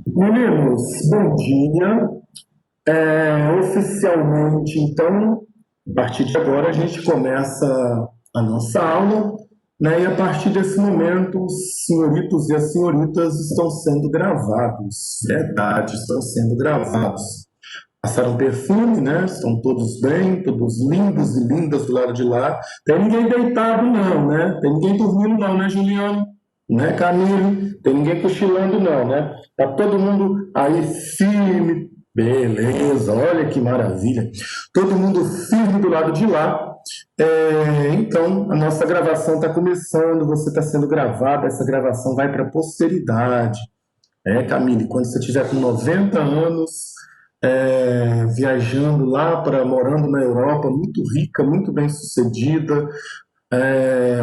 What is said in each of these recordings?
Meninos, bom dia. Oficialmente, então, a partir de agora a gente começa a nossa aula, né? E a partir desse momento, os senhoritos e as senhoritas estão sendo gravados. Verdade, estão sendo gravados. Passaram perfume, né? Estão todos bem, todos lindos e lindas do lado de lá. Tem ninguém deitado, não, né? Tem ninguém dormindo, não, né, Juliano? Né, Camilo? Tem ninguém cochilando, não, né? Tá todo mundo aí firme. Beleza, olha que maravilha. Todo mundo firme do lado de lá. Então, a nossa gravação está começando, você está sendo gravado, essa gravação vai para a posteridade. Camille, quando você estiver com 90 anos, viajando lá morando na Europa, muito rica, muito bem sucedida,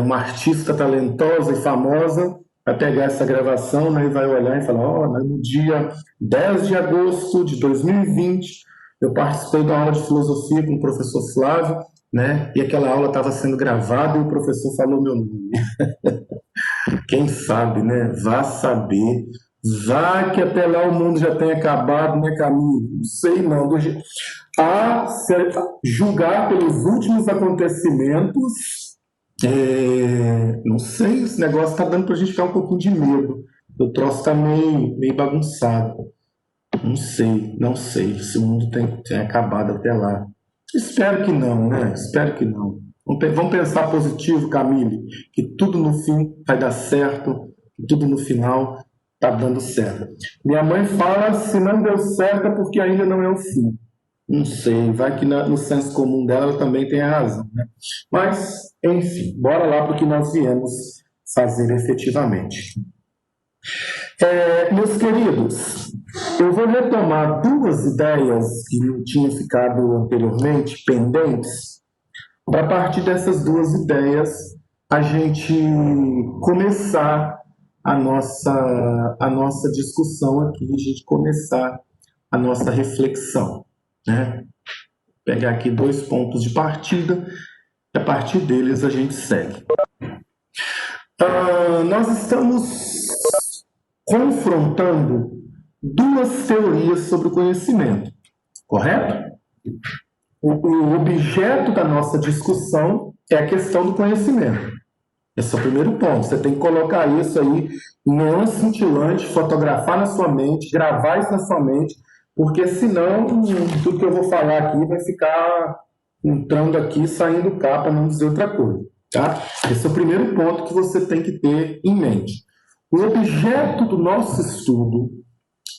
uma artista talentosa e famosa, vai pegar essa gravação, né, e vai olhar e falar, no dia 10 de agosto de 2020, eu participei da aula de filosofia com o professor Flávio, né, e aquela aula estava sendo gravada e o professor falou meu nome. Quem sabe, né? Vá saber. Vá que até lá o mundo já tenha acabado, né, Camilo? Não sei não. A julgar pelos últimos acontecimentos, não sei, esse negócio está dando para a gente ficar um pouquinho de medo. O troço está meio bagunçado. Não sei se o mundo tem acabado até lá. Espero que não, né? Espero que não. Vamos pensar positivo, Camille, que tudo no fim vai dar certo, que tudo no final está dando certo. Minha mãe fala, se não deu certo é porque ainda não é o fim. Não sei, vai que no senso comum dela ela também tem a razão, né? Mas, enfim, bora lá para o que nós viemos fazer efetivamente. Meus queridos, eu vou retomar duas ideias que não tinham ficado anteriormente pendentes, para a partir dessas duas ideias a gente começar a nossa discussão aqui, a gente começar a nossa reflexão, né? Pegar aqui 2 pontos de partida e a partir deles a gente segue. Nós estamos confrontando 2 teorias sobre o conhecimento, correto? O objeto da nossa discussão é a questão do conhecimento. Esse é o primeiro ponto. Você tem que colocar isso aí, não cintilante, fotografar na sua mente, gravar isso na sua mente, porque senão tudo que eu vou falar aqui vai ficar entrando aqui e saindo cá, para não dizer outra coisa. Tá? Esse é o primeiro ponto que você tem que ter em mente. O objeto do nosso estudo,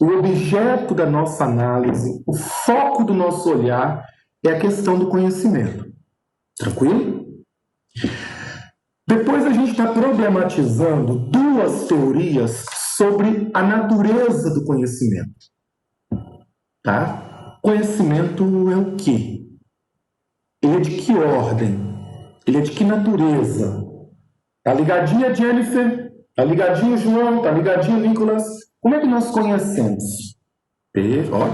o objeto da nossa análise, o foco do nosso olhar é a questão do conhecimento. Tranquilo? Depois a gente está problematizando 2 teorias sobre a natureza do conhecimento. Tá? Conhecimento é o quê? Ele é de que ordem? Ele é de que natureza? Tá ligadinha, Jennifer? Tá ligadinho, João? Tá ligadinho, Nicolas? Como é que nós conhecemos?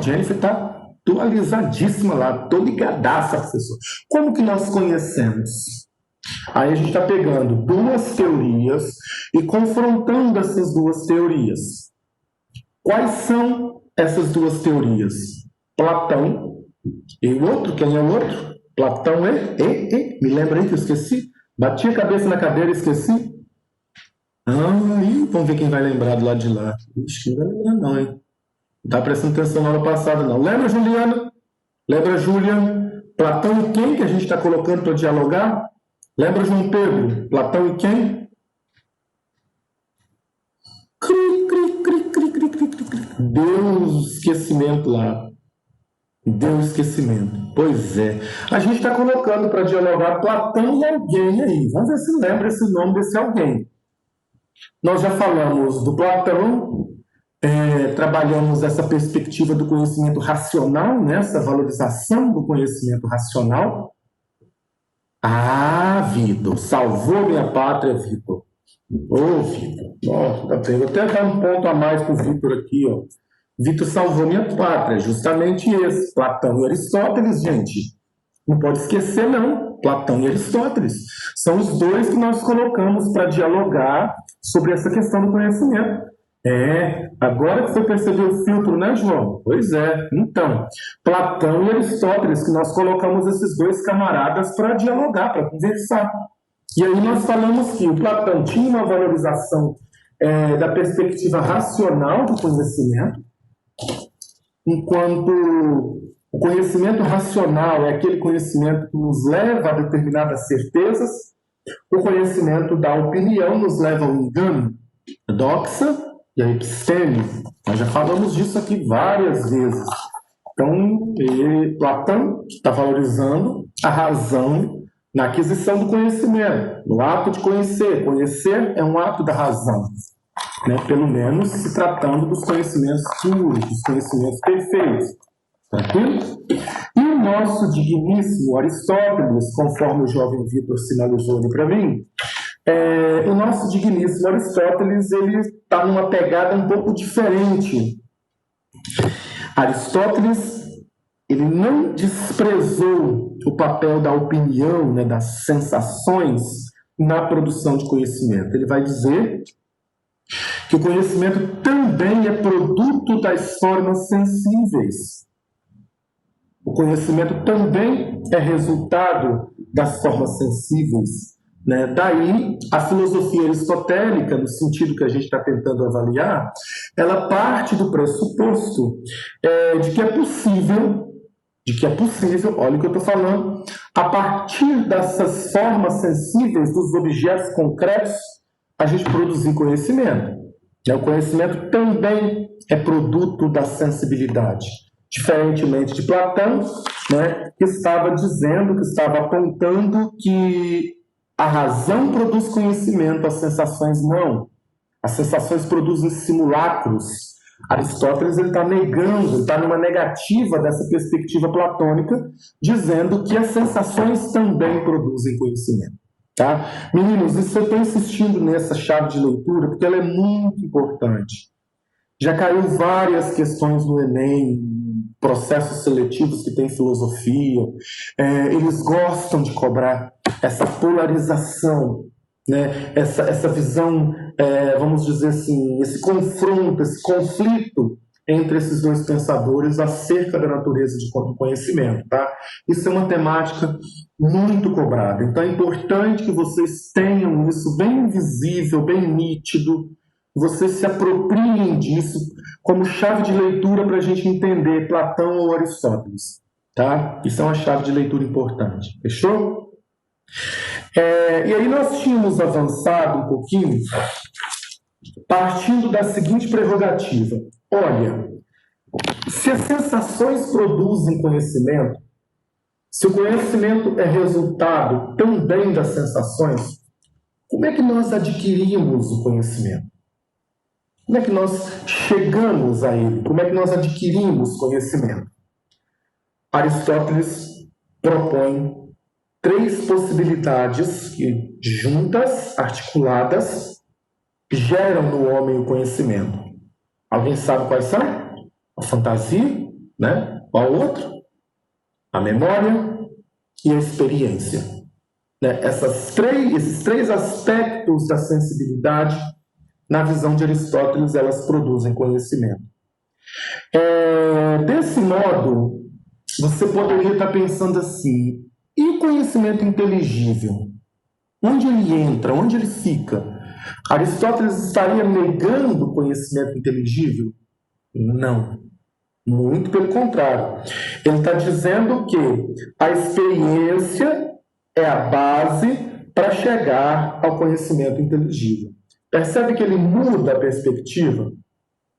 Jennifer tá atualizadíssima lá, tô ligadaça, professor. Como que nós conhecemos? Aí a gente está pegando 2 teorias e confrontando essas 2 teorias. Quais são essas 2 teorias? Platão e o outro, quem é o outro? Platão me lembra aí que eu esqueci? Bati a cabeça na cadeira e esqueci? Vamos ver quem vai lembrar do lado de lá. Ixi, não vai lembrar não, hein? Não está prestando atenção na aula passada, não. Lembra, Juliana? Lembra, Júlia? Platão e quem que a gente está colocando para dialogar? Lembra, João Pedro? Platão e quem? Deu esquecimento lá. Deu esquecimento. Pois é. A gente está colocando para dialogar Platão e alguém aí. Vamos ver se lembra esse nome desse alguém. Nós já falamos do Platão, trabalhamos essa perspectiva do conhecimento racional, né? Essa valorização do conhecimento racional. Vitor, salvou minha pátria, Vitor. Vitor, nossa, vou até dar um ponto a mais para o Vitor aqui, ó. Vitor salvou minha pátria, justamente esse, Platão e Aristóteles, gente. Não pode esquecer, não. Platão e Aristóteles. São os dois que nós colocamos para dialogar sobre essa questão do conhecimento. Agora que você percebeu o filtro, né, João? Pois é. Então, Platão e Aristóteles, que nós colocamos esses dois camaradas para dialogar, para conversar. E aí nós falamos que o Platão tinha uma valorização da perspectiva racional do conhecimento, enquanto o conhecimento racional é aquele conhecimento que nos leva a determinadas certezas, o conhecimento da opinião nos leva ao engano, a doxa e a episteme. Nós já falamos disso aqui várias vezes. Então, Platão está valorizando a razão na aquisição do conhecimento, no ato de conhecer. Conhecer é um ato da razão, né? Pelo menos se tratando dos conhecimentos puros, dos conhecimentos perfeitos. Tranquilo? E o nosso digníssimo Aristóteles, conforme o jovem Vitor sinalizou ali para mim, o nosso digníssimo Aristóteles ele está numa pegada um pouco diferente. Aristóteles ele não desprezou o papel da opinião, né, das sensações na produção de conhecimento. Ele vai dizer que o conhecimento também é produto das formas sensíveis. O conhecimento também é resultado das formas sensíveis, né? Daí, a filosofia aristotélica, no sentido que a gente está tentando avaliar, ela parte do pressuposto de que é possível, olha o que eu estou falando, a partir dessas formas sensíveis dos objetos concretos, a gente produzir conhecimento. O conhecimento também é produto da sensibilidade. Diferentemente de Platão, né, que estava dizendo, que estava apontando que a razão produz conhecimento, as sensações não. As sensações produzem simulacros. Aristóteles está negando, está numa negativa dessa perspectiva platônica, dizendo que as sensações também produzem conhecimento. Tá? Meninos, eu estou insistindo nessa chave de leitura porque ela é muito importante. Já caiu várias questões no Enem, processos seletivos que tem filosofia, eles gostam de cobrar essa polarização, né? essa visão, vamos dizer assim, esse confronto, esse conflito entre esses dois pensadores acerca da natureza do conhecimento. Tá? Isso é uma temática muito cobrada, então é importante que vocês tenham isso bem visível, bem nítido, vocês se apropriem disso como chave de leitura para a gente entender Platão ou Aristóteles. Tá? Isso é uma chave de leitura importante. Fechou? E aí nós tínhamos avançado um pouquinho partindo da seguinte prerrogativa. Olha, se as sensações produzem conhecimento, se o conhecimento é resultado também das sensações, como é que nós adquirimos o conhecimento? Como é que nós chegamos a ele? Como é que nós adquirimos conhecimento? Aristóteles propõe 3 possibilidades que, juntas, articuladas, geram no homem o conhecimento. Alguém sabe quais são? A fantasia, né? Qual outro? A memória e a experiência. Né? Esses três aspectos da sensibilidade, na visão de Aristóteles, elas produzem conhecimento. Desse modo, você poderia estar pensando assim, e o conhecimento inteligível? Onde ele entra? Onde ele fica? Aristóteles estaria negando o conhecimento inteligível? Não. Muito pelo contrário. Ele está dizendo que a experiência é a base para chegar ao conhecimento inteligível. Percebe que ele muda a perspectiva?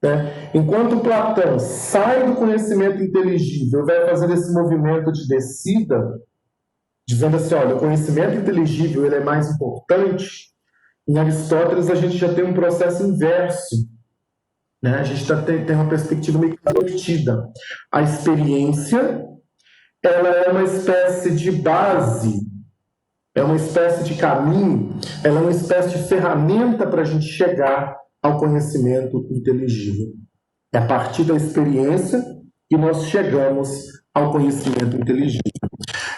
Né? Enquanto Platão sai do conhecimento inteligível, vai fazer esse movimento de descida, dizendo assim, olha, o conhecimento inteligível ele é mais importante. Em Aristóteles a gente já tem um processo inverso. Né? A gente tem uma perspectiva meio invertida. A experiência ela é uma espécie de base, é uma espécie de caminho, ela é uma espécie de ferramenta para a gente chegar ao conhecimento inteligível. É a partir da experiência que nós chegamos ao conhecimento inteligível.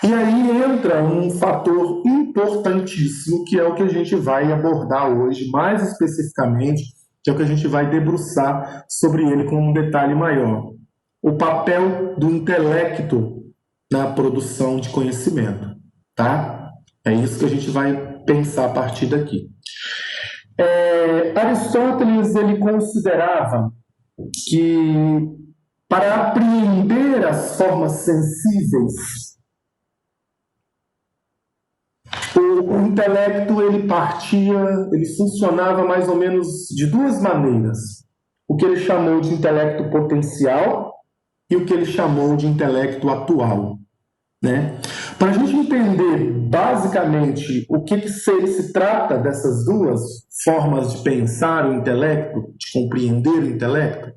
E aí entra um fator importantíssimo, que é o que a gente vai abordar hoje, mais especificamente, que é o que a gente vai debruçar sobre ele com um detalhe maior. O papel do intelecto na produção de conhecimento, tá? É isso que a gente vai pensar a partir daqui. Aristóteles, ele considerava que para apreender as formas sensíveis, o intelecto ele funcionava mais ou menos de duas maneiras. O que ele chamou de intelecto potencial e o que ele chamou de intelecto atual, né? Para a gente entender basicamente o que se trata dessas duas formas de pensar o intelecto, de compreender o intelecto,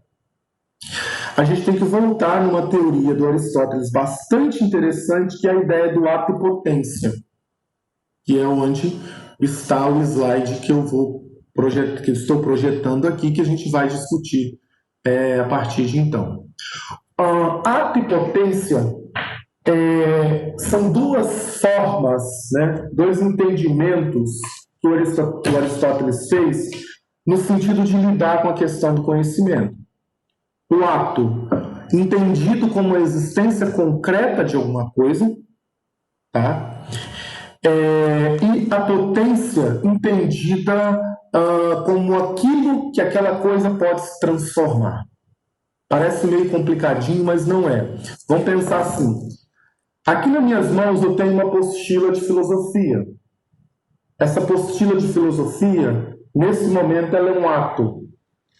a gente tem que voltar numa teoria do Aristóteles bastante interessante, que é a ideia do ato e potência, que é onde está o slide que eu estou projetando aqui, que a gente vai discutir a partir de então. Ato e potência são duas formas, né, dois entendimentos que o Aristóteles fez no sentido de lidar com a questão do conhecimento. O ato, entendido como a existência concreta de alguma coisa, tá? E a potência, entendida como aquilo que aquela coisa pode se transformar. Parece meio complicadinho, mas não é. Vamos pensar assim. Aqui nas minhas mãos eu tenho uma apostila de filosofia. Essa apostila de filosofia, nesse momento, ela é um ato.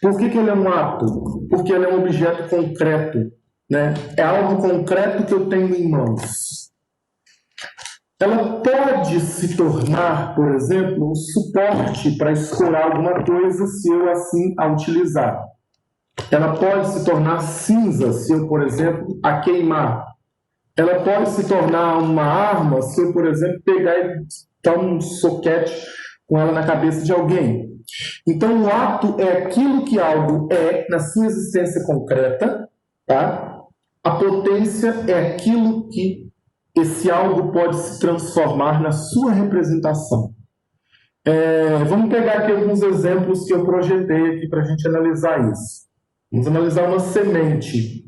Por que ela é um ato? Porque ela é um objeto concreto, né? É algo concreto que eu tenho em mãos. Ela pode se tornar, por exemplo, um suporte para escorar alguma coisa se eu assim a utilizar. Ela pode se tornar cinza se eu, por exemplo, a queimar. Ela pode se tornar uma arma se eu, por exemplo, pegar e dar um soquete com ela na cabeça de alguém. Então, o ato é aquilo que algo é na sua existência concreta, tá? A potência é aquilo que esse algo pode se transformar na sua representação. Vamos pegar aqui alguns exemplos que eu projetei aqui para a gente analisar isso. Vamos analisar uma semente.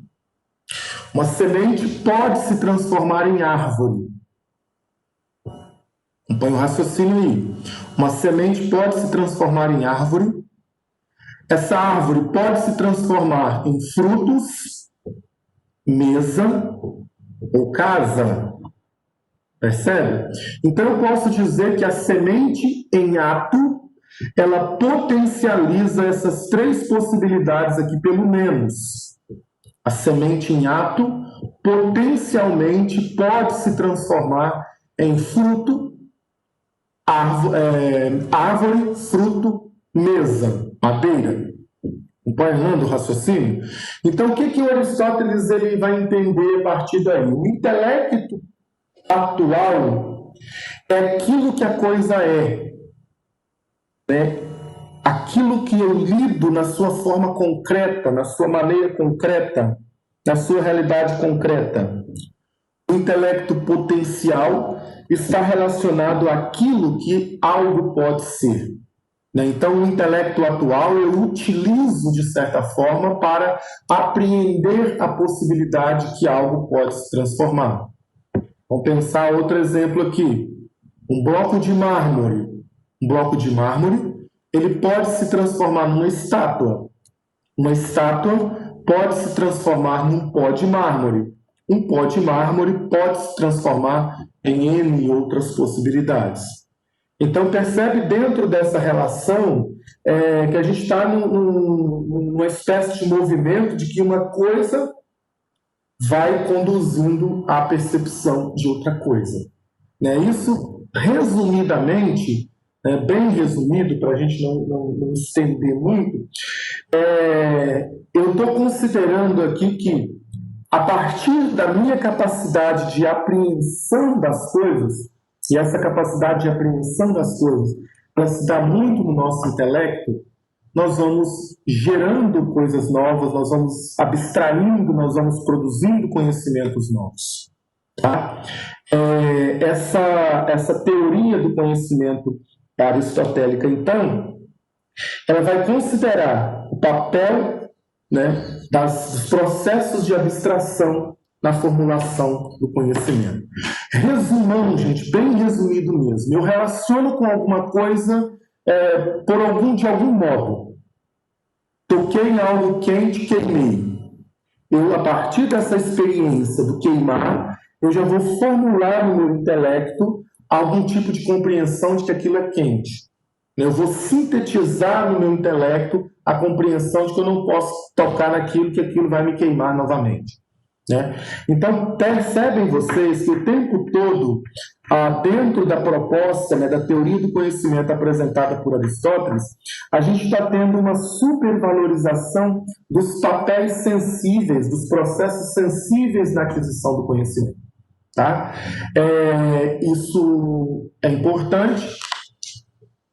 Uma semente pode se transformar em árvore. Acompanhe o raciocínio aí. Uma semente pode se transformar em árvore. Essa árvore pode se transformar em frutos, mesa ou casa. Percebe? Então eu posso dizer que a semente em ato, ela potencializa essas três possibilidades aqui, pelo menos. A semente em ato potencialmente pode se transformar em fruto, árvore, fruto, mesa, madeira. Acompanhando o raciocínio? Então, o que o Aristóteles ele vai entender a partir daí? O intelecto atual é aquilo que a coisa é, né? Aquilo que eu lido na sua forma concreta, na sua maneira concreta, na sua realidade concreta. O intelecto potencial está relacionado àquilo que algo pode ser, né? Então, o intelecto atual eu utilizo, de certa forma, para apreender a possibilidade que algo pode se transformar. Vamos pensar outro exemplo aqui. Um bloco de mármore. Um bloco de mármore, ele pode se transformar numa estátua. Uma estátua pode se transformar num pó de mármore. Um pó de mármore pode se transformar em N outras possibilidades. Então, percebe dentro dessa relação que a gente está numa espécie de movimento de que uma coisa vai conduzindo à percepção de outra coisa. Isso, resumidamente, bem resumido, para a gente não estender muito, eu estou considerando aqui que, a partir da minha capacidade de apreensão das coisas, e essa capacidade de apreensão das coisas, ela se dá muito no nosso intelecto, nós vamos gerando coisas novas, nós vamos abstraindo, nós vamos produzindo conhecimentos novos. Tá? Essa teoria do conhecimento aristotélica, então, ela vai considerar o papel, né, dos processos de abstração na formulação do conhecimento. Resumão, gente, bem resumido mesmo. Eu relaciono com alguma coisa de algum modo. Toquei em algo quente, queimei. Eu, a partir dessa experiência do queimar, eu já vou formular no meu intelecto algum tipo de compreensão de que aquilo é quente. Eu vou sintetizar no meu intelecto a compreensão de que eu não posso tocar naquilo, que aquilo vai me queimar novamente. Né? Então, percebem vocês que o tempo todo, dentro da proposta, né, da teoria do conhecimento apresentada por Aristóteles, a gente está tendo uma supervalorização dos papéis sensíveis, dos processos sensíveis na aquisição do conhecimento. Tá? Isso é importante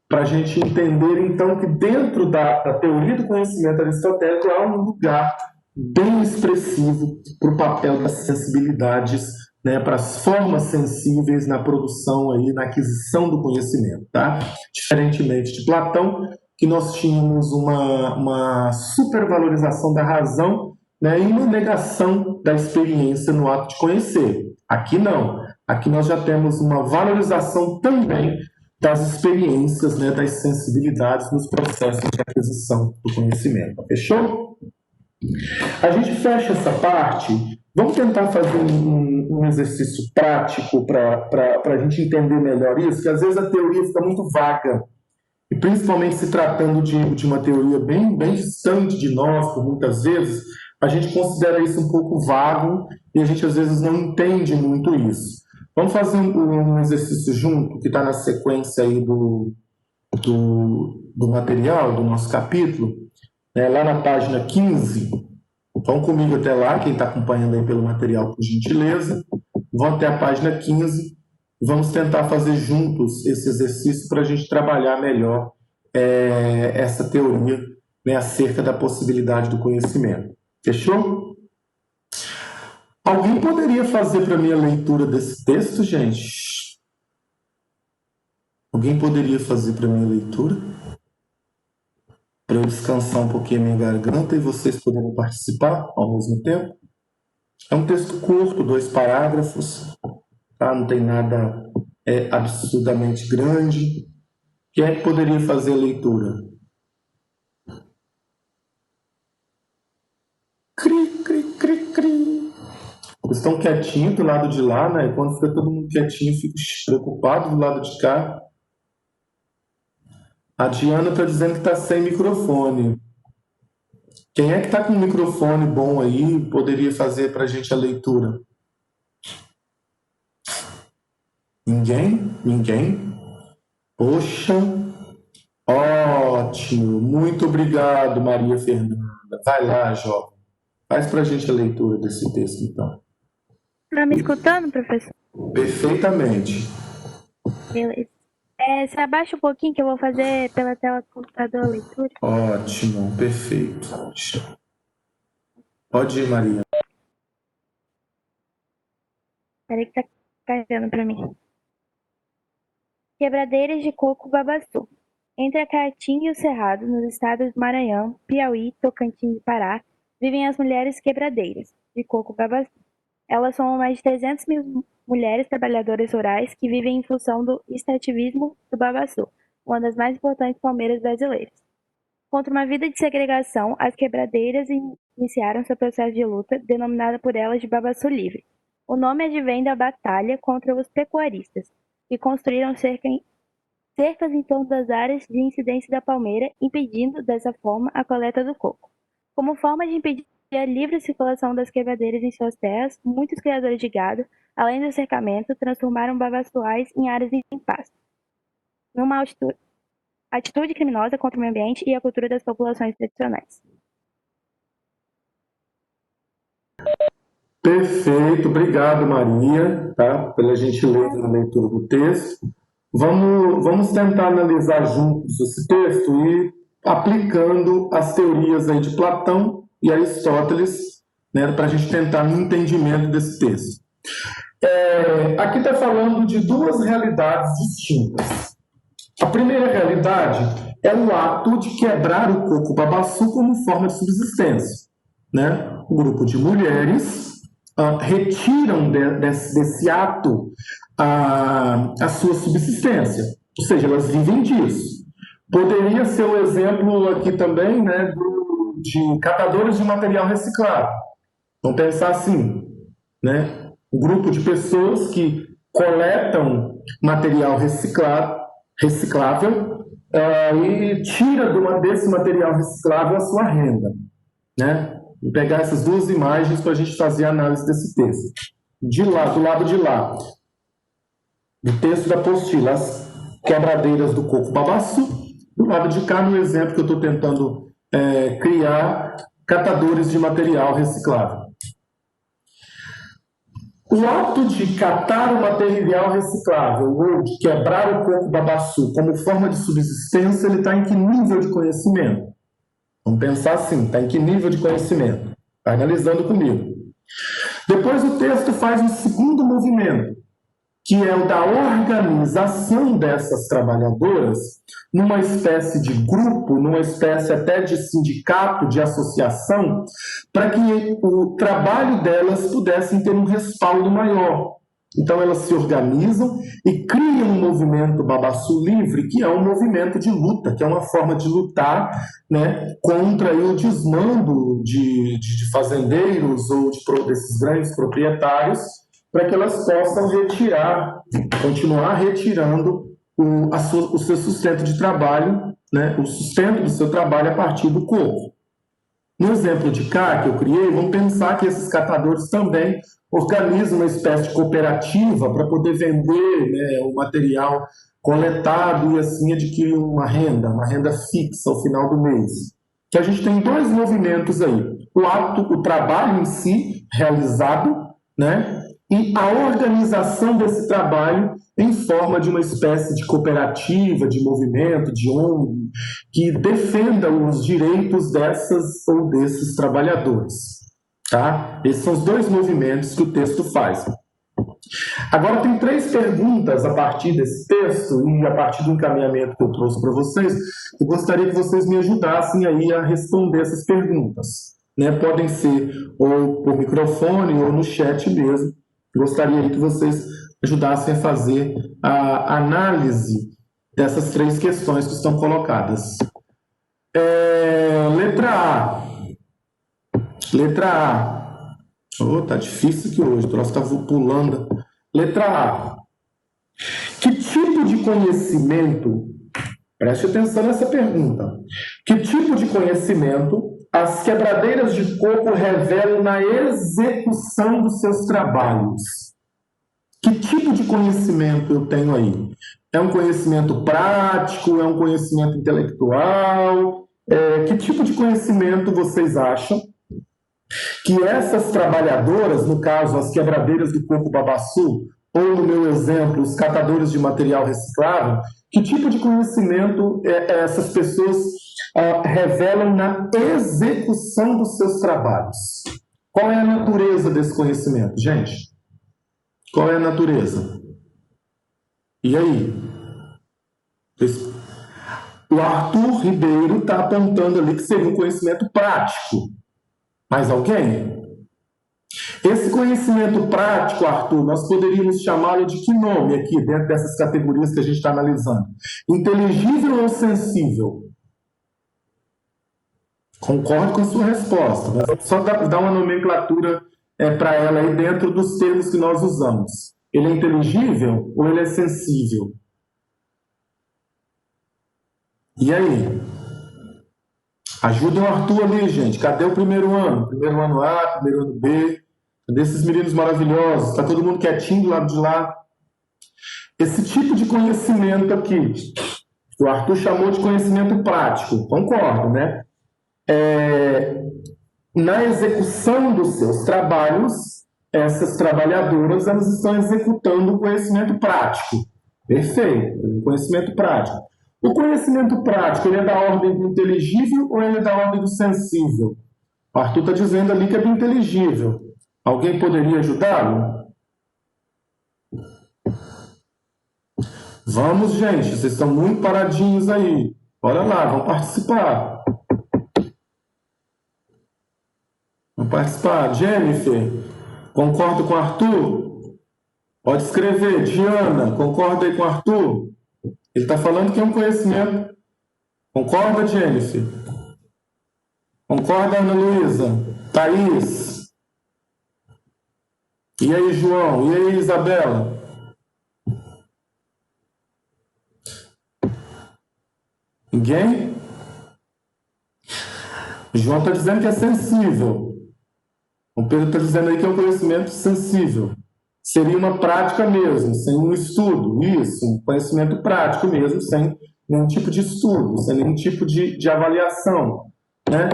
para a gente entender, então, que dentro da teoria do conhecimento aristotélico há um lugar bem expressivo para o papel das sensibilidades, né, para as formas sensíveis na produção, aí, na aquisição do conhecimento. Tá? Diferentemente de Platão, que nós tínhamos uma supervalorização da razão, né, e uma negação da experiência no ato de conhecer. Aqui não. Aqui nós já temos uma valorização também das experiências, né, das sensibilidades nos processos de aquisição do conhecimento. Fechou? A gente fecha essa parte. Vamos tentar fazer um exercício prático para a gente entender melhor isso, que às vezes a teoria fica muito vaga, e principalmente se tratando de uma teoria bem distante de nós, por muitas vezes, a gente considera isso um pouco vago e a gente às vezes não entende muito isso. Vamos fazer um exercício junto, que está na sequência aí do material, do nosso capítulo, né, lá na página 15. Vão comigo até lá, quem está acompanhando aí pelo material, por gentileza. Vão até a página 15. Vamos tentar fazer juntos esse exercício para a gente trabalhar melhor essa teoria, né, acerca da possibilidade do conhecimento. Fechou? Alguém poderia fazer para mim a leitura desse texto, gente? Alguém poderia fazer para mim a leitura? Para eu descansar um pouquinho a minha garganta e vocês poderem participar ao mesmo tempo? É um texto curto, 2 parágrafos, tá? Não tem nada absurdamente grande. Quem é que poderia fazer a leitura? Cri, cri, cri, cri. Eles estão quietinhos do lado de lá, né? E quando fica todo mundo quietinho, fico preocupado do lado de cá. A Diana está dizendo que está sem microfone. Quem é que está com um microfone bom aí poderia fazer para a gente a leitura? Ninguém? Ninguém? Poxa, ótimo. Muito obrigado, Maria Fernanda. Vai lá, jovem. Faz para a gente a leitura desse texto, então. Tá me escutando, professor? Perfeitamente. Beleza. Você abaixa um pouquinho que eu vou fazer pela tela do computador a leitura. Ótimo, perfeito. Pode ir, Maria. Peraí que tá carregando pra mim. Quebradeiras de coco Babaçu. Entre a Caatinga e o Cerrado, nos estados do Maranhão, Piauí, Tocantins e Pará, vivem as mulheres quebradeiras de coco Babaçu. Elas são mais de 300 mil mulheres trabalhadoras rurais que vivem em função do extrativismo do babaçu, uma das mais importantes palmeiras brasileiras. Contra uma vida de segregação, as quebradeiras iniciaram seu processo de luta, denominada por elas de Babaçu Livre. O nome advém da batalha contra os pecuaristas, que construíram cercas em torno das áreas de incidência da palmeira, impedindo, dessa forma, a coleta do coco. Como forma de impedir a livre circulação das quebradeiras em suas terras, muitos criadores de gado, além do cercamento, transformaram babaçuais em áreas em pasto. Numa atitude criminosa contra o meio ambiente e a cultura das populações tradicionais. Perfeito, obrigado, Maria, tá, pela gentileza na leitura do texto. Vamos tentar analisar juntos esse texto e aplicando as teorias aí de Platão e Aristóteles, né, para a gente tentar um entendimento desse texto. Aqui está falando de duas realidades distintas. A primeira realidade é o ato de quebrar o coco babaçu como forma de subsistência, né? Um grupo de mulheres retiram desse ato a sua subsistência, ou seja, elas vivem disso. Poderia ser um exemplo aqui também, né, de catadores de material reciclado. Vamos pensar assim, né? Um grupo de pessoas que coletam material reciclável e tira desse material reciclável a sua renda, né? Vou pegar essas duas imagens para a gente fazer a análise desse texto. Do lado de lá, do texto da apostila, as quebradeiras do coco babaçu. Do lado de cá, no exemplo que eu estou tentando criar, catadores de material reciclável. O ato de catar o material reciclável ou de quebrar o coco babaçu como forma de subsistência, ele está em que nível de conhecimento? Vamos pensar assim, está em que nível de conhecimento? Está analisando comigo. Depois o texto faz um segundo movimento, que é o da organização dessas trabalhadoras numa espécie de grupo, numa espécie até de sindicato, de associação, para que o trabalho delas pudesse ter um respaldo maior. Então elas se organizam e criam um movimento Babaçu Livre, que é um movimento de luta, que é uma forma de lutar, né, contra o desmando de fazendeiros ou desses grandes proprietários, para que elas possam continuar retirando o seu sustento de trabalho, né, o sustento do seu trabalho a partir do coco. No exemplo de cá que eu criei, vamos pensar que esses catadores também organizam uma espécie de cooperativa para poder vender, né, o material coletado e assim adquirir uma renda fixa ao final do mês. Então a gente tem dois movimentos aí: o trabalho em si realizado, né, e a organização desse trabalho em forma de uma espécie de cooperativa, de movimento, de ONG, que defenda os direitos dessas ou desses trabalhadores. Tá? Esses são os dois movimentos que o texto faz. Agora, tem três perguntas a partir desse texto e a partir do encaminhamento que eu trouxe para vocês. Eu gostaria que vocês me ajudassem aí a responder essas perguntas, né? Podem ser ou por microfone ou no chat mesmo. Gostaria que vocês ajudassem a fazer a análise dessas três questões que estão colocadas. Letra A. Letra A. Tá difícil aqui hoje, o troço está pulando. Letra A. Que tipo de conhecimento, preste atenção nessa pergunta, que tipo de conhecimento as quebradeiras de coco revelam na execução dos seus trabalhos? Que tipo de conhecimento eu tenho aí? É um conhecimento prático? É um conhecimento intelectual? Que tipo de conhecimento vocês acham que essas trabalhadoras, no caso, as quebradeiras do coco babaçu, ou no meu exemplo, os catadores de material reciclável, que tipo de conhecimento essas pessoas revelam na execução dos seus trabalhos? Qual é a natureza desse conhecimento, gente? Qual é a natureza? E aí? O Arthur Ribeiro está apontando ali que seria um conhecimento prático. Mais alguém? Esse conhecimento prático, Arthur, nós poderíamos chamá-lo de que nome aqui, dentro dessas categorias que a gente está analisando? Inteligível ou sensível? Concordo com a sua resposta, mas só dar uma nomenclatura para ela aí dentro dos termos que nós usamos. Ele é inteligível ou ele é sensível? E aí? Ajudem o Arthur ali, gente. Cadê o primeiro ano? Primeiro ano A, primeiro ano B. Cadê esses meninos maravilhosos? Está todo mundo quietinho do lado de lá. Esse tipo de conhecimento aqui, o Arthur chamou de conhecimento prático. Concordo, né? Na execução dos seus trabalhos, essas trabalhadoras elas estão executando o conhecimento prático. Perfeito, o conhecimento prático. O conhecimento prático, ele é da ordem do inteligível ou ele é da ordem do sensível? O Arthur está dizendo ali que é do inteligível. Alguém poderia ajudá-lo? Vamos, gente, vocês estão muito paradinhos aí. Bora lá, vamos participar. Vamos participar. Jennifer, concordo com o Arthur? Pode escrever. Diana, concorda aí com o Arthur? Ele está falando que é um conhecimento. Concorda, Jennifer? Concorda, Ana Luísa? Thaís? E aí, João? E aí, Isabela? Ninguém? O João está dizendo que é sensível. O Pedro está dizendo aí que é um conhecimento sensível. Seria uma prática mesmo, sem um estudo. Isso, um conhecimento prático mesmo, sem nenhum tipo de estudo, sem nenhum tipo de avaliação. Né?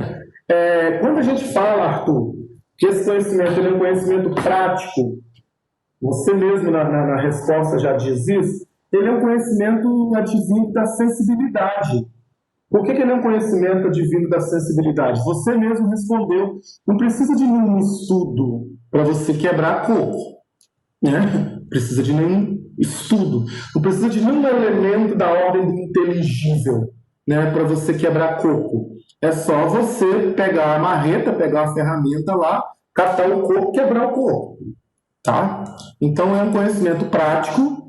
Quando a gente fala, Arthur, que esse conhecimento é um conhecimento prático, você mesmo na resposta já diz isso, ele é um conhecimento advindo da sensibilidade. Por que ele é um conhecimento advindo da sensibilidade? Você mesmo respondeu. Não precisa de nenhum estudo para você quebrar coco. Né? Precisa de nenhum estudo. Não precisa de nenhum elemento da ordem do inteligível, né, para você quebrar coco. É só você pegar a marreta, pegar a ferramenta lá, catar o coco, quebrar o coco. Tá? Então é um conhecimento prático.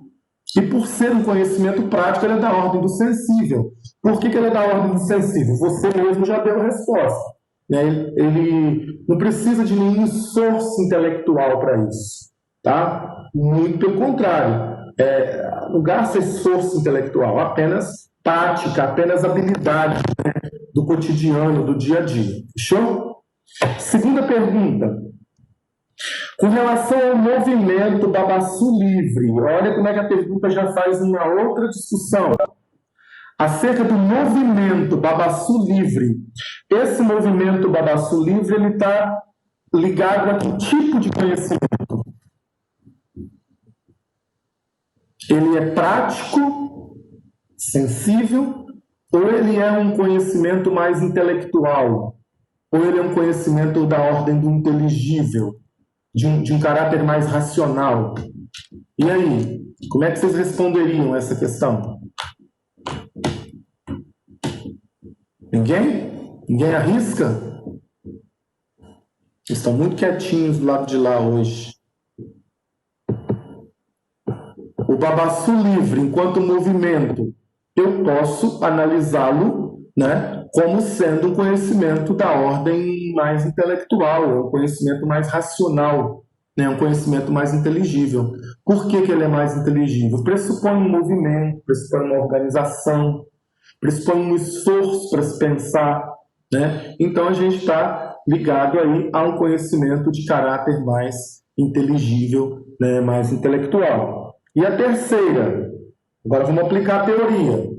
E por ser um conhecimento prático, ele é da ordem do sensível. Por que ele é da ordem do sensível? Você mesmo já deu a resposta. Né? Ele não precisa de nenhum esforço intelectual para isso. Tá? Muito pelo contrário. Não gasta esforço intelectual, apenas prática, apenas habilidade, né, do cotidiano, do dia a dia. Fechou? Segunda pergunta. Com relação ao movimento Babassu Livre, olha como é que a pergunta já faz uma outra discussão. Acerca do movimento Babassu Livre. Esse movimento Babassu Livre ele está ligado a que tipo de conhecimento? Ele é prático, sensível, ou ele é um conhecimento mais intelectual? Ou ele é um conhecimento da ordem do inteligível? De um caráter mais racional. E aí, como é que vocês responderiam a essa questão? Ninguém? Ninguém arrisca? Eles estão muito quietinhos do lado de lá hoje. O Babassu Livre, enquanto movimento, eu posso analisá-lo, né, como sendo um conhecimento da ordem mais intelectual, um conhecimento mais racional, né, um conhecimento mais inteligível. Por que ele é mais inteligível? Pressupõe um movimento, pressupõe uma organização, pressupõe um esforço para se pensar. Né? Então a gente está ligado aí a um conhecimento de caráter mais inteligível, né, mais intelectual. E a terceira, agora vamos aplicar a teoria.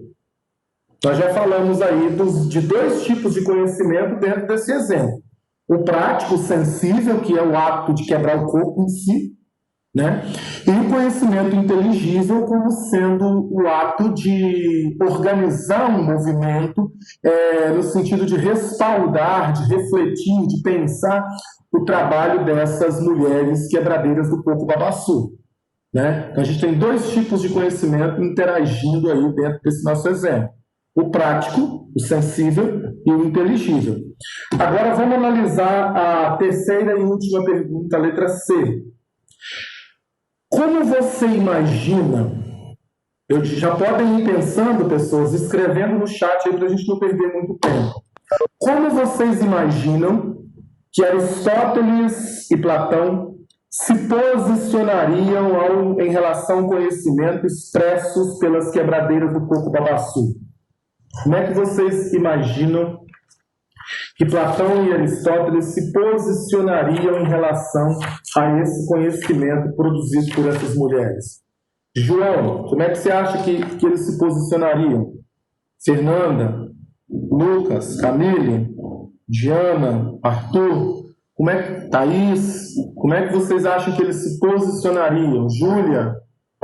Nós já falamos aí de dois tipos de conhecimento dentro desse exemplo. O prático, sensível, que é o ato de quebrar o corpo em si, né? E o conhecimento inteligível como sendo o ato de organizar um movimento no sentido de respaldar, de refletir, de pensar o trabalho dessas mulheres quebradeiras do coco babassu. Né? Então a gente tem dois tipos de conhecimento interagindo aí dentro desse nosso exemplo. O prático, o sensível e o inteligível. Agora vamos analisar a terceira e última pergunta, a letra C. Como você imagina, já podem ir pensando, pessoas, escrevendo no chat aí para a gente não perder muito tempo. Como vocês imaginam que Aristóteles e Platão se posicionariam em relação ao conhecimento expressos pelas quebradeiras do coco babassu? Como é que vocês imaginam que Platão e Aristóteles se posicionariam em relação a esse conhecimento produzido por essas mulheres? João, como é que você acha que eles se posicionariam? Fernanda, Lucas, Camille, Diana, Arthur, Thaís, como é que vocês acham que eles se posicionariam? Júlia,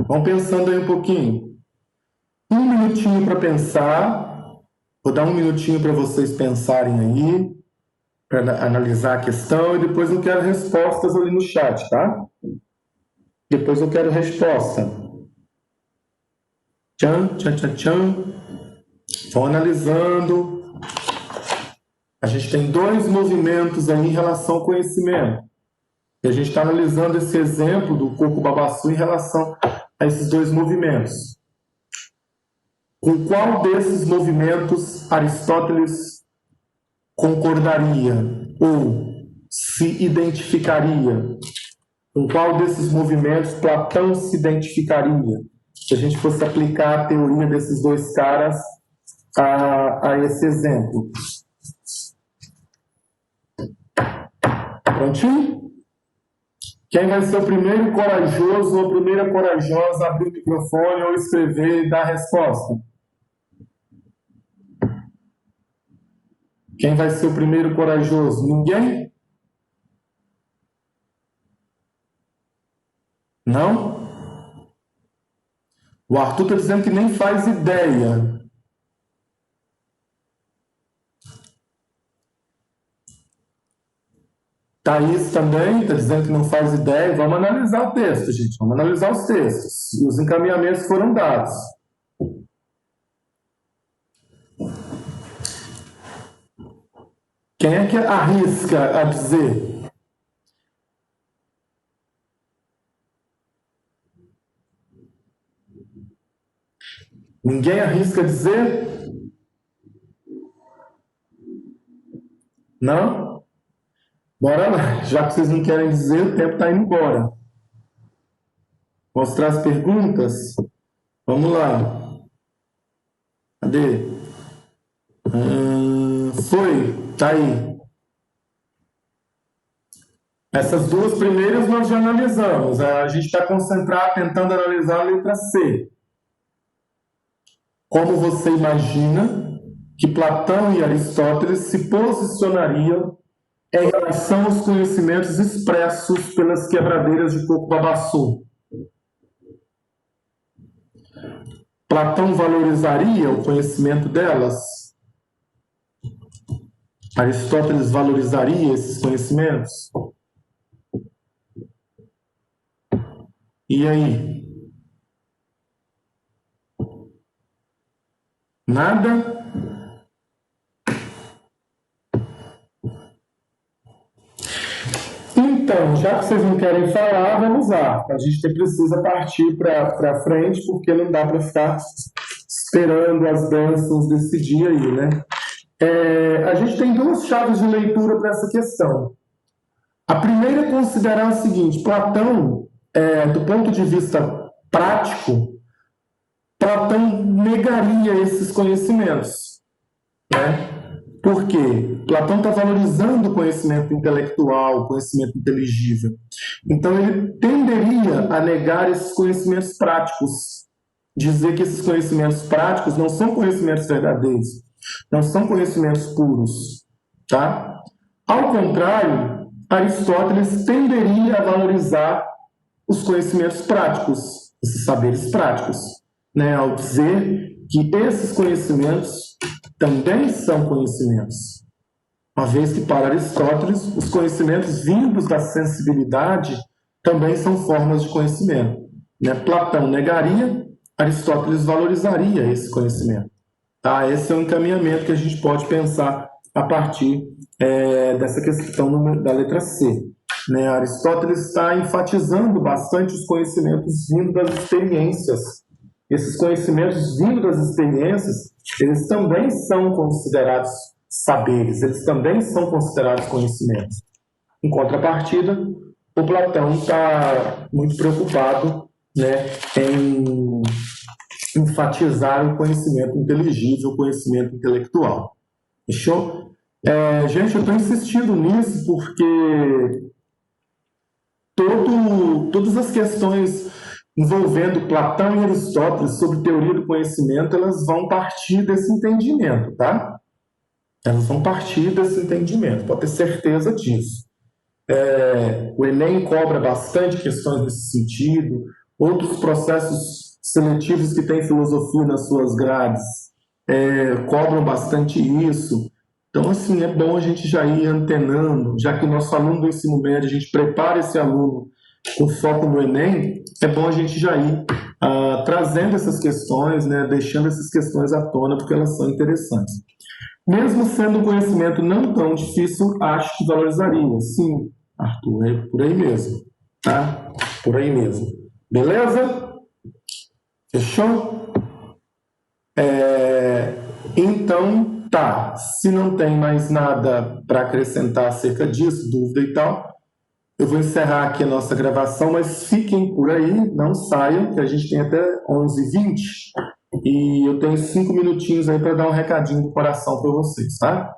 vão pensando aí um pouquinho. Um minutinho para pensar. Vou dar um minutinho para vocês pensarem aí, para analisar a questão, e depois eu quero respostas ali no chat, tá? Depois eu quero resposta. Tchan, tchan, tchan, tchan. Vão analisando. A gente tem dois movimentos aí em relação ao conhecimento. E a gente está analisando esse exemplo do coco babaçu em relação a esses dois movimentos. Com qual desses movimentos Aristóteles concordaria ou se identificaria? Com qual desses movimentos Platão se identificaria? Se a gente fosse aplicar a teoria desses dois caras a esse exemplo. Prontinho? Quem vai ser o primeiro corajoso ou a primeira corajosa a abrir o microfone ou escrever e dar a resposta? Quem vai ser o primeiro corajoso? Ninguém? Não? O Arthur está dizendo que nem faz ideia. Thaís também está dizendo que não faz ideia. Vamos analisar o texto, gente. Vamos analisar os textos. E os encaminhamentos foram dados. Quem é que arrisca a dizer? Ninguém arrisca a dizer? Não? Bora lá. Já que vocês não querem dizer, o tempo está indo embora. Mostrar as perguntas? Vamos lá. Cadê? Foi. Tá aí. Essas duas primeiras nós já analisamos. A gente está concentrado, tentando analisar a letra C. Como você imagina que Platão e Aristóteles se posicionariam em relação aos conhecimentos expressos pelas quebradeiras de coco babaçu? Platão valorizaria o conhecimento delas? Aristóteles valorizaria esses conhecimentos? E aí? Nada? Então, já que vocês não querem falar, vamos lá. A gente precisa partir para frente, porque não dá para ficar esperando as bênçãos desse dia aí, né? A gente tem duas chaves de leitura para essa questão. A primeira é considerar o seguinte: Platão, do ponto de vista prático, Platão negaria esses conhecimentos, né? Por quê? Platão está valorizando o conhecimento intelectual, o conhecimento inteligível. Então, ele tenderia a negar esses conhecimentos práticos, dizer que esses conhecimentos práticos não são conhecimentos verdadeiros, não são conhecimentos puros, tá? Ao contrário, Aristóteles tenderia a valorizar os conhecimentos práticos, esses saberes práticos, né? Ao dizer que esses conhecimentos também são conhecimentos. Uma vez que, para Aristóteles, os conhecimentos vindos da sensibilidade também são formas de conhecimento, né? Platão negaria, Aristóteles valorizaria esse conhecimento. Tá? Esse é o encaminhamento que a gente pode pensar a partir dessa questão da letra C. Né? Aristóteles está enfatizando bastante os conhecimentos vindos das experiências. Esses conhecimentos vindos das experiências, eles também são considerados saberes, eles também são considerados conhecimentos. Em contrapartida, o Platão está muito preocupado, né, em enfatizar o conhecimento inteligível, o conhecimento intelectual. Fechou? Gente, eu estou insistindo nisso porque todas as questões envolvendo Platão e Aristóteles sobre teoria do conhecimento, elas vão partir desse entendimento, tá? Elas vão partir desse entendimento, pode ter certeza disso. O Enem cobra bastante questões nesse sentido, outros processos seletivos que têm filosofia nas suas grades cobram bastante isso. Então, assim, é bom a gente já ir antenando, já que o nosso aluno do ensino médio, a gente prepara esse aluno com foco no Enem, é bom a gente já ir trazendo essas questões, né, deixando essas questões à tona, porque elas são interessantes. Mesmo sendo um conhecimento não tão difícil, acho que valorizaria. Sim, Arthur, é por aí mesmo, tá? Por aí mesmo. Beleza? Fechou? Então, tá. Se não tem mais nada para acrescentar acerca disso, dúvida e tal, eu vou encerrar aqui a nossa gravação, mas fiquem por aí, não saiam, que a gente tem até 11h20 e eu tenho 5 minutinhos aí para dar um recadinho do coração para vocês, tá?